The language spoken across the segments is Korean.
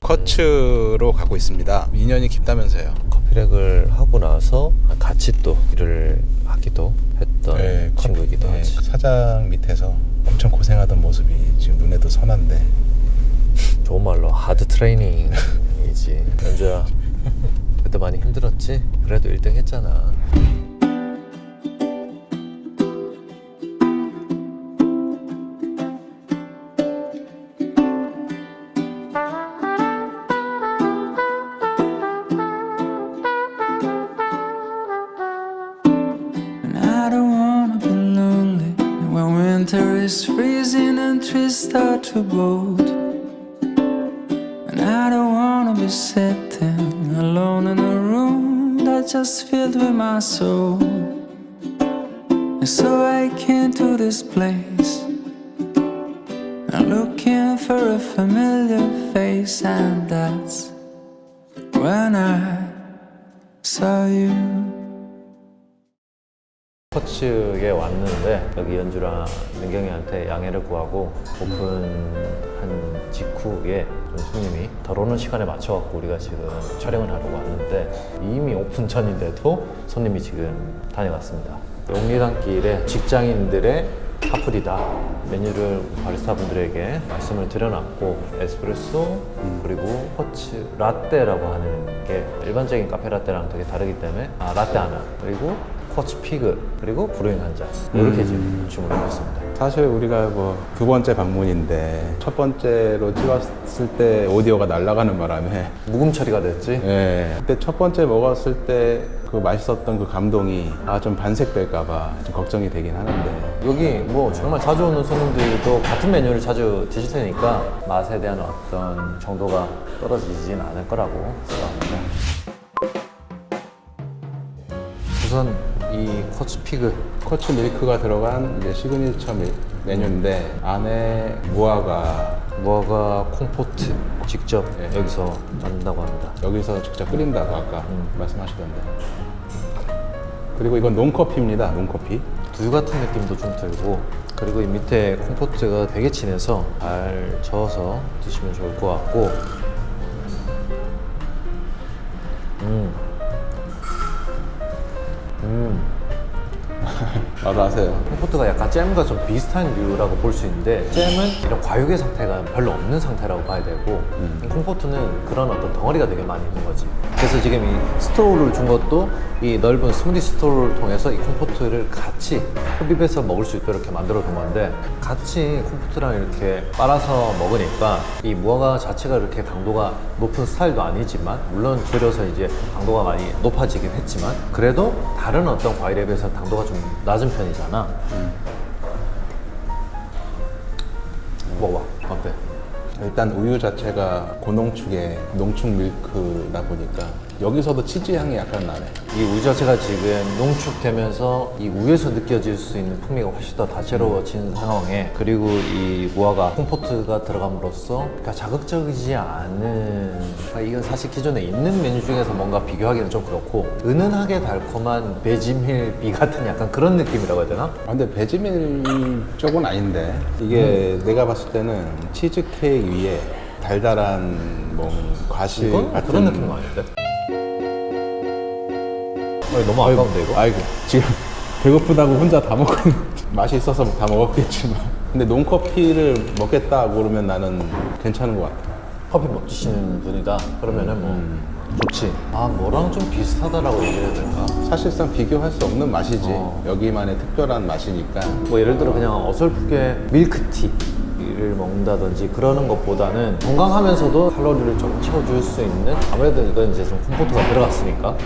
쿼츠로 가고 있습니다. 인연이 깊다면서요. 커피렉을 하고 나서 같이 또 일을 하기도 했던 친구이기도 하지. 사장 밑에서 엄청 고생하던 모습이 지금 눈에도 선한데. 좋은 말로 하드 트레이닝이지. 연주야, 그때 많이 힘들었지? 그래도 1등 했잖아. I don't wanna be lonely when winter is freezing and trees start to bolt. And I don't wanna be sitting alone in a room that's just filled with my soul. And so I came to this place. I'm looking for a familiar face, and that's when I saw you. 쿼츠에 왔는데 여기 연주랑 민경이한테 양해를 구하고 오픈한 직후에 좀 손님이 덜 오는 시간에 맞춰갖고 우리가 지금 촬영을 하려고 왔는데 이미 오픈 전인데도 손님이 지금 다녀갔습니다. 용리단길에 직장인들의 카풀이다. 메뉴를 바리스타 분들에게 말씀을 드려놨고 에스프레소 그리고 쿼츠 라떼라고 하는 게 일반적인 카페 라떼랑 되게 다르기 때문에 라떼 하나 그리고 쿼츠 피그 그리고 브루잉 한 잔 이렇게 지금 주문을 했습니다. 사실 우리가 뭐 두 번째 방문인데 첫 번째로 찍었을 때 오디오가 날아가는 바람에 묵음 처리가 됐지? 그때 첫 번째 먹었을 때 그 맛있었던 그 감동이 좀 반색될까봐 좀 걱정이 되긴 하는데 여기 뭐 정말 자주 오는 손님들도 같은 메뉴를 자주 드실 테니까 맛에 대한 어떤 정도가 떨어지진 않을 거라고 생각합니다. 우선 이 쿼츠 피그 쿼츠 밀크가 들어간 이제 시그니처 메뉴인데 안에 무화과 콩포트 직접 여기서 만든다고 합니다. 여기서 직접 끓인다고 아까 말씀하시던데. 그리고 이건 논커피입니다. 논커피. 두유 같은 느낌도 좀 들고 그리고 이 밑에 콩포트가 되게 진해서 잘 저어서 드시면 좋을 것 같고 맛 아세요? 콩포트가 약간 잼과 좀 비슷한 류라고 볼 수 있는데 잼은 이런 과육의 상태가 별로 없는 상태라고 봐야 되고 콩포트는 그런 어떤 덩어리가 되게 많이 있는 거지. 그래서 지금 이 스토우를 준 것도 이 넓은 스무디 스토우를 통해서 이 콩포트를 같이 흡입해서 먹을 수 있도록 이렇게 만들어 둔 건데 같이 콩포트랑 이렇게 빨아서 먹으니까 이 무화과 자체가 이렇게 당도가 높은 스타일도 아니지만 물론 줄여서 이제 당도가 많이 높아지긴 했지만 그래도 다른 어떤 과일에 비해서 당도가 좀 낮은 편이잖아. 먹어봐. 어때? 일단 우유 자체가 고농축의 농축 밀크다 보니까 여기서도 치즈 향이 약간 나네. 이 우유 자체가 지금 농축되면서 이 우유에서 느껴질 수 있는 풍미가 훨씬 더 다채로워진 상황에 그리고 이 무화과 콩포트가 들어감으로써 그러니까 자극적이지 않은 이건 사실 기존에 있는 메뉴 중에서 뭔가 비교하기는 좀 그렇고 은은하게 달콤한 베지밀비 같은 약간 그런 느낌이라고 해야 되나? 근데 베지밀 쪽은 아닌데 이게 내가 봤을 때는 치즈케이크 위에 달달한 뭐 과실 이건 같은 그런 느낌은 아닌데? 너무 아까운데 이거? 아이고 지금 배고프다고 혼자 다 먹고 맛이 있어서 다 먹었겠지만 근데 논커피를 먹겠다 그러면 나는 괜찮은 것 같아. 커피 못 드시는 분이다 그러면은 뭐 좋지. 뭐랑 좀 비슷하다라고 얘기해야 될까? 사실상 비교할 수 없는 맛이지. 여기만의 특별한 맛이니까. 뭐 예를 들어 그냥 어설프게 밀크티를 먹는다든지 그러는 것보다는 건강하면서도 칼로리를 좀 채워줄 수 있는 아무래도 이건 이제 좀 콤포트가 들어갔으니까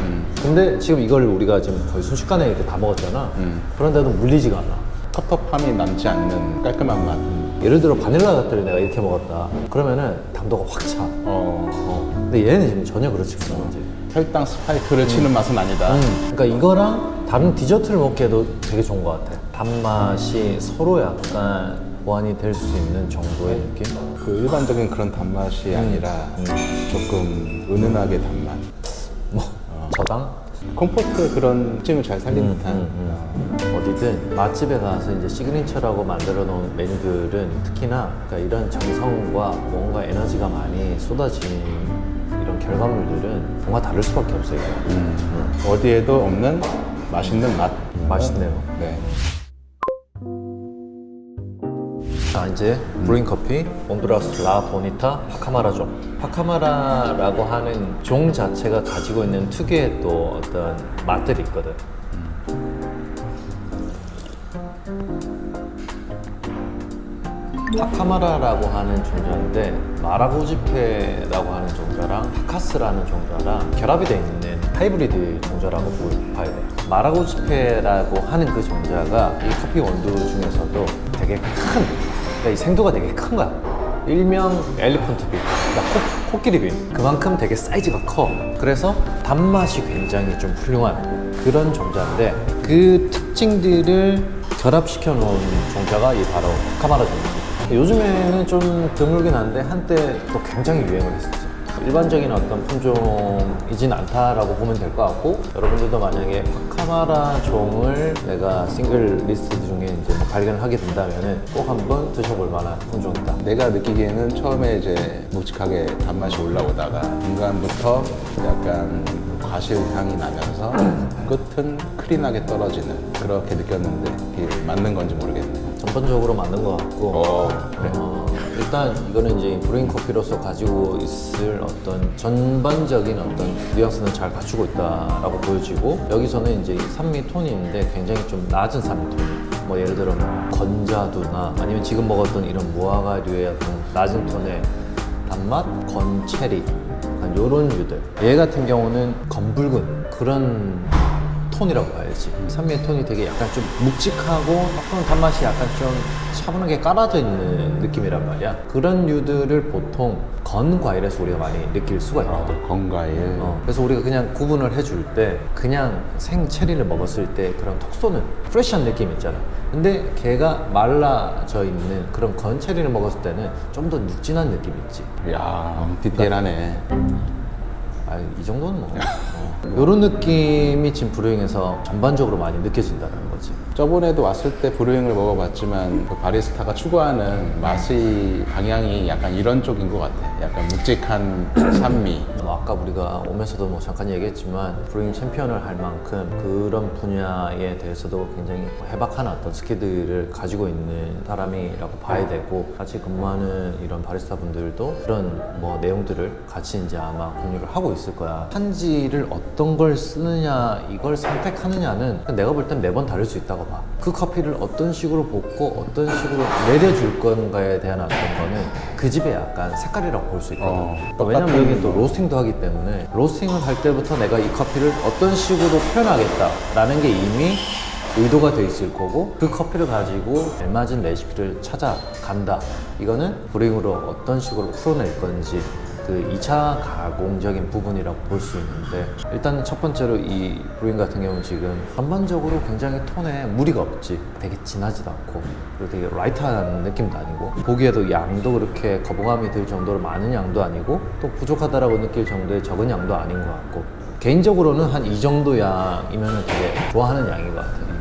근데 지금 이걸 우리가 지금 거의 순식간에 이렇게 다 먹었잖아. 그런데도 물리지가 않아. 텁텁함이 남지 않는 깔끔한 맛. 예를 들어 바닐라 라떼를 내가 이렇게 먹었다 그러면은 당도가 확 차. 근데 얘는 지금 전혀 그렇지 않은 거지. 혈당 스파이크를 치는 맛은 아니다. 그러니까 이거랑 다른 디저트를 먹기에도 되게 좋은 것 같아. 단맛이 서로 약간 보완이 될 수 있는 정도의 느낌? 그 일반적인 그런 단맛이 아니라 조금 은은하게 단맛. 뭐 저당? 콤포트 그런 특징을 잘 살린 듯한 어디든 맛집에 가서 이제 시그니처라고 만들어 놓은 메뉴들은 특히나 그러니까 이런 정성과 뭔가 에너지가 많이 쏟아진 이런 결과물들은 뭔가 다를 수밖에 없어요. 어디에도 없는 맛있는 맛. 맛있네요. 네. 자, 이제 브루잉 커피 온두라스 라 보니타 파카마라 종. 파카마라라고 하는 종 자체가 가지고 있는 특유의 또 어떤 맛들이 있거든. 파카마라라고 하는 종자인데 마라고지페라고 하는 종자랑 파카스라는 종자랑 결합이 되어 있는 하이브리드 종자라고 봐야 돼. 마라고지페라고 하는 그 종자가 이 커피 원두 중에서도 되게 그러니까 이 생두가 되게 큰 거야. 일명 엘리펀트 빈, 그러니까 코끼리 빈. 그만큼 되게 사이즈가 커. 그래서 단맛이 굉장히 좀 훌륭한 그런 종자인데 그 특징들을 결합시켜 놓은 종자가 이 바로 파카마라 종자입니다. 요즘에는 좀 드물긴 한데 한때 또 굉장히 유행을 했었죠. 일반적인 어떤 품종이진 않다라고 보면 될 것 같고, 여러분들도 만약에 파카마라 종을 내가 싱글 리스트 중에 이제 뭐 발견을 하게 된다면은 꼭 한번 드셔볼 만한 품종이다. 내가 느끼기에는 처음에 이제 묵직하게 단맛이 올라오다가 중간부터 약간 과실 향이 나면서 끝은 크린하게 떨어지는 그렇게 느꼈는데 이게 맞는 건지 모르겠네요. 전반적으로 맞는 것 같고 그래. 일단 이거는 이제 브루잉 커피로서 가지고 있을 어떤 전반적인 어떤 뉘앙스는 잘 갖추고 있다라고 보여지고, 여기서는 이제 산미 톤이 있는데 굉장히 좀 낮은 산미 톤이에요. 뭐 예를 들어 뭐 건자두나 아니면 지금 먹었던 이런 무화과류의 어떤 낮은 톤의 단맛, 건체리, 약간 요런 류들. 얘 같은 경우는 검붉은 그런 톤이라고 봐야지. 산미의 톤이 되게 약간 좀 묵직하고 조금 단맛이 약간 좀 차분하게 깔아져 있는 느낌이란 말이야. 그런 류들을 보통 건 과일에서 우리가 많이 느낄 수가 있거든. 건과일. 그래서 우리가 그냥 구분을 해줄 때 그냥 생 체리를 먹었을 때 그런 톡 쏘는 프레시한 느낌 있잖아. 근데 걔가 말라져 있는 그런 건 체리를 먹었을 때는 좀 더 눅진한 느낌이 있지. 이야, 디테일하네. 아, 이 정도는 뭐. 이런 느낌이 지금 브루잉에서 전반적으로 많이 느껴진다는 거지. 저번에도 왔을 때 브루잉을 먹어봤지만 그 바리스타가 추구하는 맛의 방향이 약간 이런 쪽인 것 같아. 약간 묵직한 산미. 뭐 아까 우리가 오면서도 뭐 잠깐 얘기했지만 브루잉 챔피언을 할 만큼 그런 분야에 대해서도 굉장히 해박한 어떤 스킬들을 가지고 있는 사람이라고 봐야 되고, 같이 근무하는 이런 바리스타 분들도 그런 뭐 내용들을 같이 이제 아마 공유를 하고 있을 거야. 한지를 어떤 걸 쓰느냐, 이걸 선택하느냐는 내가 볼 땐 매번 다를 수 있다고 봐. 그 커피를 어떤 식으로 볶고 어떤 식으로 내려줄 건가에 대한 어떤 거는 그 집의 약간 색깔이라고 볼 수 있거든. 왜냐면 여기 또 로스팅도 하기 때문에 로스팅을 할 때부터 내가 이 커피를 어떤 식으로 표현하겠다라는 게 이미 의도가 돼 있을 거고, 그 커피를 가지고 알맞은 레시피를 찾아간다. 이거는 브루잉으로 어떤 식으로 풀어낼 건지 그 2차 가공적인 부분이라고 볼 수 있는데, 일단 첫 번째로 이 브루잉 같은 경우는 지금 전반적으로 굉장히 톤에 무리가 없지. 되게 진하지도 않고 그리고 되게 라이트한 느낌도 아니고, 보기에도 양도 그렇게 거부감이 들 정도로 많은 양도 아니고 또 부족하다라고 느낄 정도의 적은 양도 아닌 것 같고, 개인적으로는 한 이 정도 양이면 되게 좋아하는 양인 것 같아요.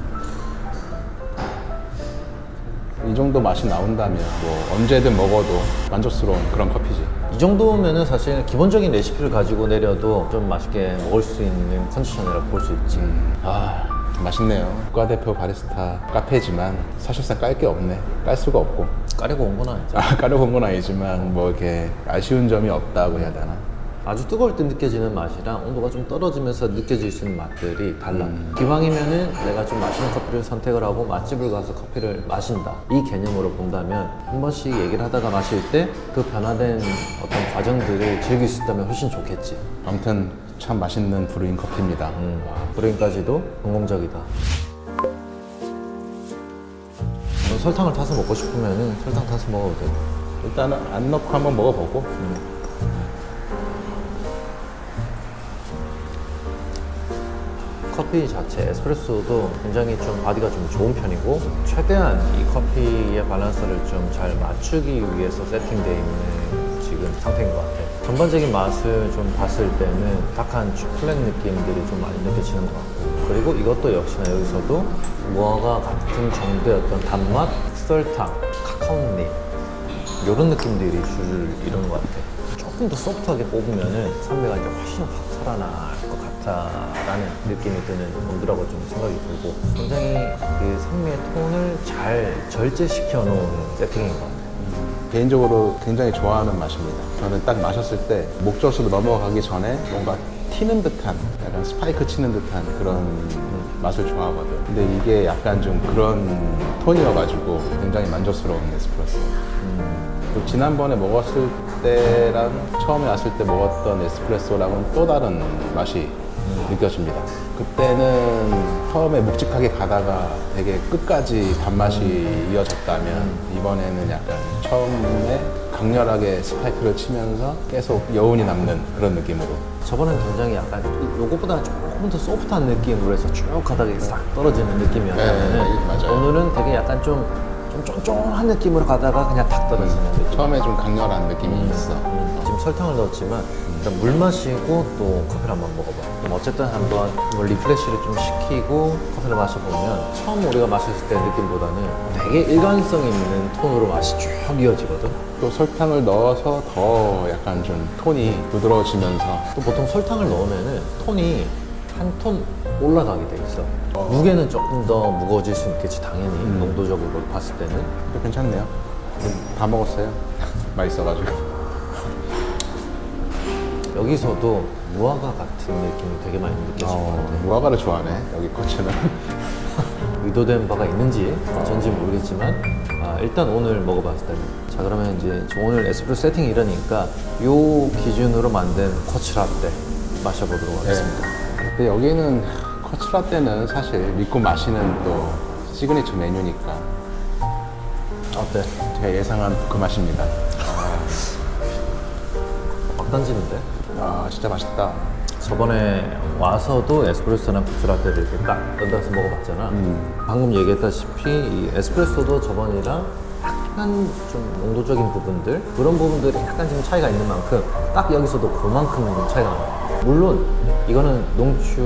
이 정도 맛이 나온다면 뭐 언제든 먹어도 만족스러운 그런 커피지. 이 정도면은 사실 기본적인 레시피를 가지고 내려도 좀 맛있게 먹을 수 있는 컨디션이라고 볼 수 있지. 아, 맛있네요. 국가대표 바리스타 카페지만 사실상 깔 게 없네. 깔 수가 없고. 까려고 온 건 아니죠. 까려고 온 건 아니지만 뭐 이렇게 아쉬운 점이 없다고 해야 되나? 아주 뜨거울 때 느껴지는 맛이랑 온도가 좀 떨어지면서 느껴질 수 있는 맛들이 달라. 기왕이면은 내가 좀 맛있는 커피를 선택을 하고 맛집을 가서 커피를 마신다, 이 개념으로 본다면 한 번씩 얘기를 하다가 마실 때 그 변화된 어떤 과정들을 즐길 수 있다면 훨씬 좋겠지. 아무튼 참 맛있는 브루잉 커피입니다. 브루잉까지도 성공적이다. 설탕을 타서 먹고 싶으면은 설탕 타서 먹어도 돼. 일단은 안 넣고 한번 먹어보고. 커피 자체, 에스프레소도 굉장히 좀 바디가 좀 좋은 편이고, 최대한 이 커피의 밸런스를 좀 잘 맞추기 위해서 세팅되어 있는 지금 상태인 것 같아요. 전반적인 맛을 좀 봤을 때는 딱한 초콜릿 느낌들이 좀 많이 느껴지는 것 같고, 그리고 이것도 역시나 여기서도 무화과 같은 정도의 어떤 단맛, 설탕, 카카오잎 이런 느낌들이 줄을 이루는 것 같아. 조금 더 소프트하게 뽑으면은 산미가 이제 훨씬 확 살아날 것 같다라는 느낌이 드는 원두라고 좀 생각이 들고, 굉장히 그 산미의 톤을 잘 절제시켜 놓은 세팅인 것 같아요. 개인적으로 굉장히 좋아하는 맛입니다. 저는 딱 마셨을 때 목젖으로 넘어가기 전에 뭔가 튀는 듯한, 약간 스파이크 치는 듯한 그런 맛을 좋아하거든. 근데 이게 약간 좀 그런 톤이어가지고 굉장히 만족스러운 에스프레소. 그리고 지난번에 먹었을 때랑 처음에 왔을 때 먹었던 에스프레소랑은 또 다른 맛이 느껴집니다. 그때는 처음에 묵직하게 가다가 되게 끝까지 단맛이 이어졌다면 이번에는 약간 처음에 강렬하게 스파이크를 치면서 계속 여운이 남는 그런 느낌으로. 저번엔 굉장히 약간 요거보다 조금 더 소프트한 느낌으로 해서 쭉 가다가 싹 떨어지는 느낌이었다면 네, 맞아요. 오늘은 되게 약간 좀 쫀쫀한 느낌으로 가다가 그냥 탁 떨어지는 느낌. 처음에 좀 강렬한 느낌이 있어. 지금 설탕을 넣었지만 일단 물 마시고 또 커피를 한번 먹어봐. 그럼 어쨌든 한번 뭐 리프레시를 좀 시키고 커피를 마셔보면 처음 우리가 마셨을 때 느낌보다는 되게 일관성 있는 톤으로 맛이 쭉 이어지거든. 또 설탕을 넣어서 더 약간 좀 톤이 부드러워지면서 또 보통 설탕을 넣으면은 톤이 한 톤 올라가게 돼 있어. 무게는 조금 더 무거워질 수 있겠지, 당연히. 농도적으로 봤을 때는. 또 괜찮네요. 다 먹었어요. 맛있어가지고. 여기서도 무화과 같은 느낌이 되게 많이 느껴지는 것 같아. 무화과를 좋아하네, 여기 코치는. 의도된 바가 있는지 어쩐지 모르겠지만 일단 오늘 먹어봤을 때는, 자 그러면 이제 저 오늘 에스프레소 세팅이 이러니까 요 기준으로 만든 코치라떼 마셔보도록 하겠습니다. 근데 여기는 커츠라떼는 사실 믿고 마시는 또 시그니처 메뉴니까 어때? 제가 예상한 그 맛입니다. 막 던지는데? 아 진짜 맛있다. 저번에 와서도 에스프레소랑 코치라떼를 이렇게 딱 얹어서 먹어봤잖아. 방금 얘기했다시피 이 에스프레소도 저번이랑 약간 좀 농도적인 부분들, 그런 부분들이 약간 좀 차이가 있는 만큼 딱 여기서도 그만큼은 좀 차이가 나요. 물론 이거는 농축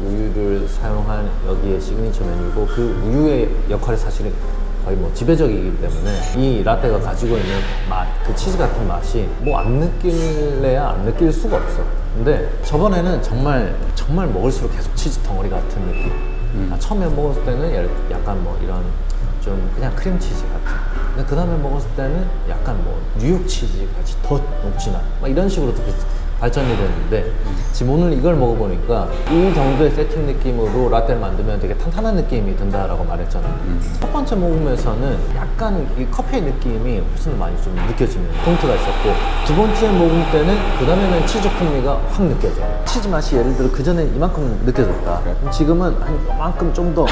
우유를 사용한 여기에 시그니처 메뉴고, 그 우유의 역할이 사실은 거의 뭐 지배적이기 때문에 이 라떼가 가지고 있는 맛, 그 치즈 같은 맛이 뭐 안 느낄래야 안 느낄 수가 없어. 근데 저번에는 정말 먹을수록 계속 치즈 덩어리 같은 느낌. 처음에 먹었을 때는 약간 뭐 이런 좀 그냥 크림치즈 같은. 근데 그 다음에 먹었을 때는 약간 뭐 뉴욕 치즈 같이 더 녹진한 막 이런 식으로 발전이 됐는데, 지금 오늘 이걸 먹어보니까 이 정도의 세팅 느낌으로 라떼를 만들면 되게 탄탄한 느낌이 든다라고 말했잖아. 첫 번째 먹으면서는 약간 이 커피의 느낌이 훨씬 많이 좀 느껴지는 포인트가 있었고, 두 번째 먹을 때는 그 다음에는 치즈 풍미가 확 느껴져. 치즈 맛이 예를 들어 그 전에 이만큼 느껴졌다. 그럼 지금은 한 이만큼 좀 더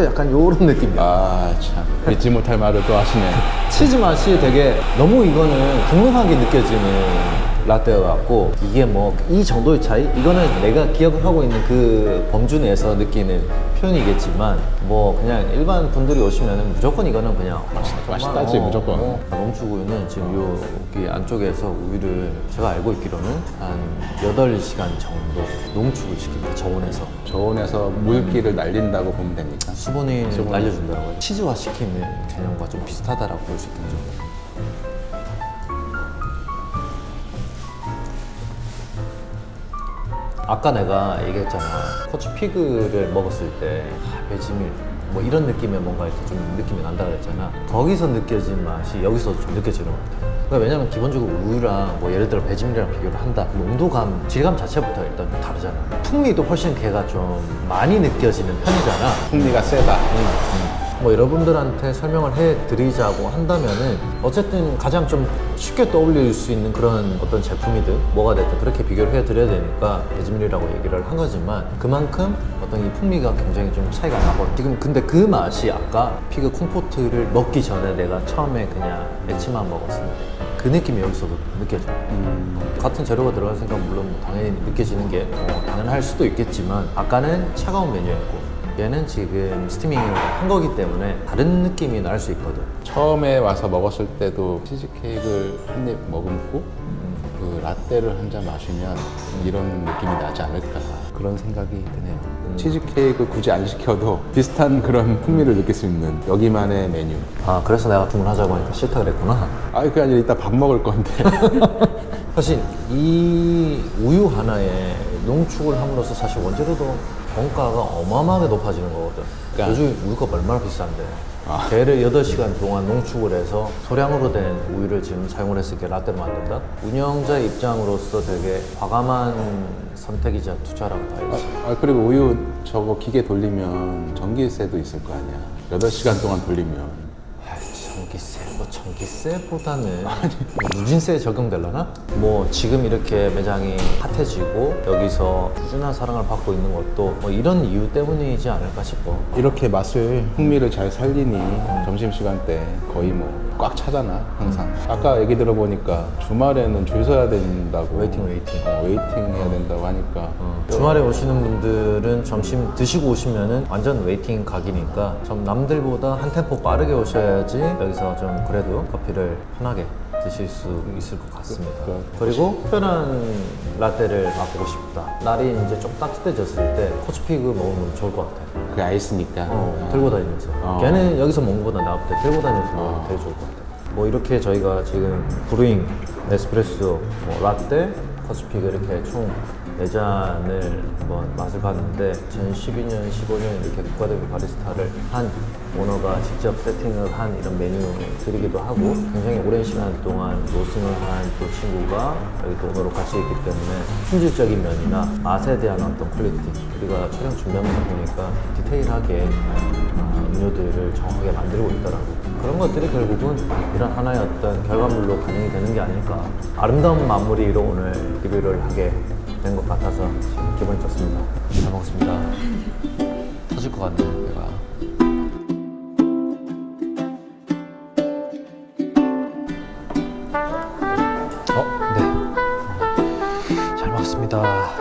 약간 요런 느낌이야. 아 참 믿지 못할 말을 또 하시네. 치즈 맛이 되게 너무 이거는 극명하게 느껴지는 라떼여갖고, 이게 뭐 이 정도의 차이? 이거는 내가 기억을 하고 있는 그 범주 내에서 느끼는 표현이겠지만, 뭐 그냥 일반 분들이 오시면은 무조건 이거는 그냥 맛있다지, 무조건. 농축우유는 지금 여기 안쪽에서 우유를 제가 알고 있기로는 한 8시간 정도 농축을 시킵니다. 저온에서 저온에서 물기를 날린다고 보면 됩니까? 수분을 날려준다고 해요. 치즈화 시키는 개념과 좀 비슷하다라고 볼 수 있겠죠. 아까 내가 얘기했잖아, 코치 피그를 먹었을 때 베지밀 뭐 이런 느낌의 뭔가 이렇게 좀 느낌이 난다 그랬잖아. 거기서 느껴진 맛이 여기서 좀 느껴지는 것 같아. 그러니까 왜냐면 기본적으로 우유랑 뭐 예를 들어 베지밀이랑 비교를 한다, 농도감, 질감 자체부터 일단 다르잖아. 풍미도 훨씬 걔가 좀 많이 느껴지는 편이잖아. 풍미가 세다. 뭐 여러분들한테 설명을 해드리자고 한다면은 어쨌든 가장 좀 쉽게 떠올릴 수 있는 그런 어떤 제품이든 뭐가 됐든 그렇게 비교를 해드려야 되니까 베지밀이라고 얘기를 한 거지만, 그만큼 어떤 이 풍미가 굉장히 좀 차이가 나고, 지금 근데 그 맛이 아까 피그 콤포트를 먹기 전에 내가 처음에 그냥 액체만 먹었을 때 그 느낌이 여기서도 느껴져. 같은 재료가 들어갔으니까 물론 뭐 당연히 느껴지는 게 당연할 수도 있겠지만, 아까는 차가운 메뉴였고 얘는 지금 스티밍을 한 거기 때문에 다른 느낌이 날 수 있거든. 처음에 와서 먹었을 때도 치즈케이크를 한 입 머금고 라떼를 한 잔 마시면 이런 느낌이 나지 않을까 그런 생각이 드네요. 치즈케이크 굳이 안 시켜도 비슷한 그런 풍미를 느낄 수 있는 여기만의 메뉴. 아, 그래서 내가 주문하자고 하니까 싫다 그랬구나. 아, 그게 아니라 이따 밥 먹을 건데. 사실 이 우유 하나에 농축을 함으로써 사실 원재료도 원가가 어마어마하게 높아지는 거거든. 그러니까- 요즘 우유가 얼마나 비싼데. 걔를 8시간 동안 농축을 해서 소량으로 된 우유를 지금 사용을 해서 이렇게 라떼를 만든다? 운영자의 입장으로서 되게 과감한 선택이자 투자라고 봐야지. 그리고 우유 저거 기계 돌리면 전기세도 있을 거 아니야. 8시간 동안 돌리면. 전기세보다는 누진세에 적용되려나? 뭐 지금 이렇게 매장이 핫해지고 여기서 꾸준한 사랑을 받고 있는 것도 뭐 이런 이유 때문이지 않을까 싶어. 이렇게 맛을, 풍미를 잘 살리니 점심시간 때 거의 뭐 꽉 차잖아, 항상. 아까 얘기 들어보니까 주말에는 줄 서야 된다고. 웨이팅. 웨이팅 해야 된다고 하니까. 주말에 오시는 분들은 점심 드시고 오시면은 완전 웨이팅 각이니까 좀 남들보다 한 템포 빠르게 오셔야지 여기서 좀 그래도 커피를 편하게 드실 수 있을 것 같습니다. 그리고 특별한 라떼를 맛보고 싶다. 날이 이제 좀 따뜻해졌을 때 코치피그 먹으면 좋을 것 같아. 그게 아이스니까. 들고 다니면서. 걔는 여기서 먹는 것보다 나을 때 들고 다니면서 먹으면 되게 좋을 것 같아. 뭐 이렇게 저희가 지금 브루잉, 에스프레소, 뭐 라떼, 커피피그 이렇게 총 4잔을 한번 맛을 봤는데 2012년, 15년 이렇게 국가대표 바리스타를 한 오너가 직접 세팅을 한 이런 메뉴들이기도 하고 굉장히 오랜 시간 동안 로스팅을 한 또 친구가 여기 또 오너로 같이 있기 때문에 품질적인 면이나 맛에 대한 어떤 퀄리티 우리가 촬영 준비하면서 보니까 디테일하게 음료들을 정확하게 만들고 있더라고. 그런 것들이 결국은 이런 하나의 어떤 결과물로 반영이 되는 게 아닐까. 아름다운 마무리로 오늘 리뷰를 하게 된 것 같아서 기분이 좋습니다. 잘 먹었습니다. 터질 것 같네요, 배가. 네. 잘 먹었습니다.